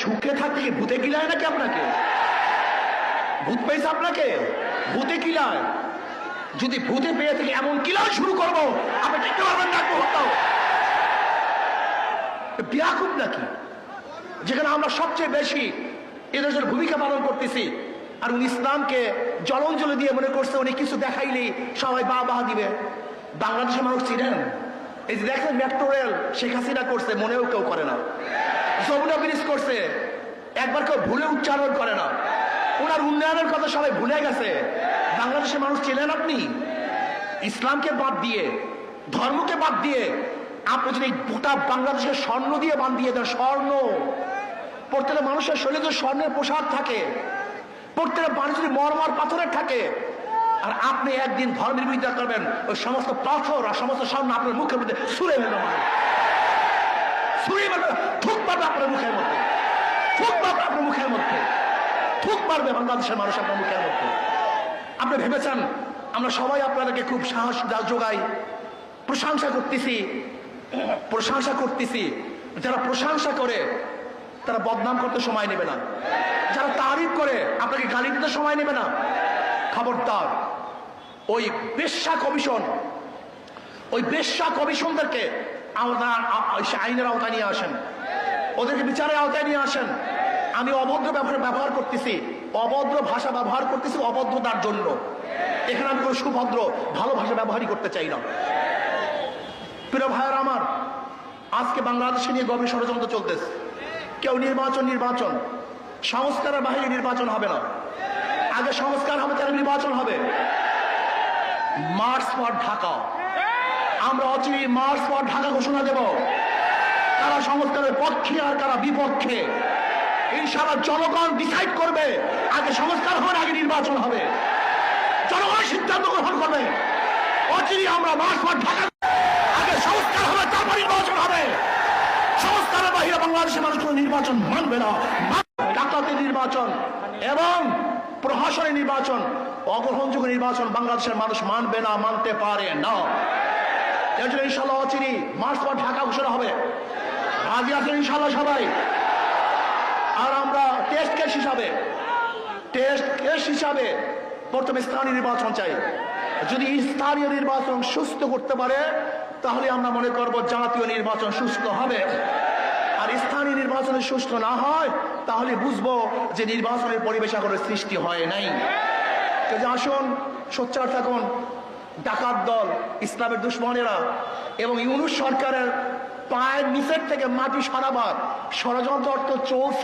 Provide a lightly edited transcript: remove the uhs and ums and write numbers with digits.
সুখে থাকতে কি ভূতে কিলায় নাকি আপনাকে? ভূত পেয়েছে আপনাকে? ভূতে কিলায়? যদি ভূতে পেয়ে থেকে এমন কিলায় শুরু করবো, আপনি দেখতে পারবেন না হতাও বিয়াকুব নাকি, যেখানে আমরা সবচেয়ে বেশি এদেশের ভূমিকা পালন করতেছি, আর উনি ইসলামকে জলঞ্জলি দিয়ে মনে করছে উনি কিছু দেখাইলেই সবাই বাহ দিবে। বাংলাদেশের মানুষ চিনেন? এই যে দেখেন মেট্রো রেল শেখ হাসিনা করছে, মনেও কেউ করে না। যমুনা ব্রিজ করছে, একবার কেউ ভুলে উচ্চারণ করে না। ওনার উন্নয়নের কথা সবাই ভুলে গেছে। বাংলাদেশের মানুষ চিনেন আপনি? ইসলামকে বাদ দিয়ে, ধর্মকে বাদ দিয়ে আপনি যদি গোটা বাংলাদেশের স্বর্ণ দিয়ে বান্ধিয়ে দেন, স্বর্ণ, প্রত্যেকটা মানুষের শরীরে যদি স্বর্ণের পোশাক থাকে, প্রত্যেকটা মানুষ যদি মরমর পাথরের থাকে, আর আপনি একদিন ধর্মের বিরোধিতা করবেন, ওই সমস্ত পাথর আর সমস্ত স্বর্ণ আপনার মুখের মধ্যে ছুঁড়ে ফেলবে, ছুঁড়ে ফেলবে, থুক মারবে আপনার মুখের মধ্যে, থুক মারবে আপনার মুখের মধ্যে, থুক মারবে বাংলাদেশের মানুষ আপনার মুখের মধ্যে। আপনি ভেবেছেন আমরা সবাই আপনাদেরকে খুব সাহস যোগাই, প্রশংসা করতেছি। যারা প্রশংসা করে তারা বদনাম করতে সময় নেবে না, যারা তারিফ করে আপনাকে গালি দিতে সময় নেবে না। খবরদার, ওই বেশ্যা কমিশনদেরকে আইনের আওতায় নিয়ে আসেন, ওদেরকে বিচারের আওতায় নিয়ে আসেন। আমি অভদ্র ব্যবহার করতেছি, অভদ্র ভাষা ব্যবহার করতেছি অভদ্রতার জন্য। এখানে আমি কোনো সুভদ্র ভালো ভাষা ব্যবহারই করতে চাই না। প্রিয় ভাইয়ের আমার, আজকে বাংলাদেশে নিয়ে গভীর ষড়যন্ত্র চলতেছে। কেউ নির্বাচন সংস্কারের বাহিরে নির্বাচন হবে না, আগে সংস্কার হবে তাহলে নির্বাচন হবে। মার্চ ফর ঢাকা, আমরা অচিরে মার্চ ফর ঢাকা ঘোষণা দেব। কারা সংস্কারের পক্ষে আর কারা বিপক্ষে ইনশাআল্লাহ জনগণ ডিসাইড করবে। আগে সংস্কার হবে, আগে নির্বাচন হবে, জনগণ সিদ্ধান্ত গ্রহণ করবে। অচিরে আমরা মার্চ ফর ঢাকা, আগে সংস্কার হবে তারপর নির্বাচন হবে। সংস্কারের বাহিরে বাংলাদেশের মানুষ কোনো নির্বাচন মানবে না। ডাকাতি নির্বাচন এবং প্রহসনী নির্বাচন, অগ্রহণযোগ্য নির্বাচন বাংলাদেশের মানুষ মানবে না, মানতে পারে না। এর জন্য ইনশাআল্লাহ অচিরে মার্চ ফর ঢাকা ঘোষণা হবে। রাজি আছেন ইনশাআল্লাহ সবাই? আর আমরা টেস্ট কেস হিসাবে প্রথমে স্থানীয় নির্বাচন চাই। যদি স্থানীয় নির্বাচন সুস্থ করতে পারে তাহলে আমরা মনে করব জাতীয় নির্বাচন সুস্থ হবে। আর স্থানীয় নির্বাচনে সুস্থ না হয় তাহলে বুঝবো যে নির্বাচনের পরিবেশ এখনো সৃষ্টি হয় নাই। আসুন সোচ্চার থাকুন। ডাকাত দল, ইসলামের দুশ্মনেরা এবং ইউনূস সরকারের পায়ের নিচের থেকে মাটি সরাবার ষড়যন্ত্র চলছে।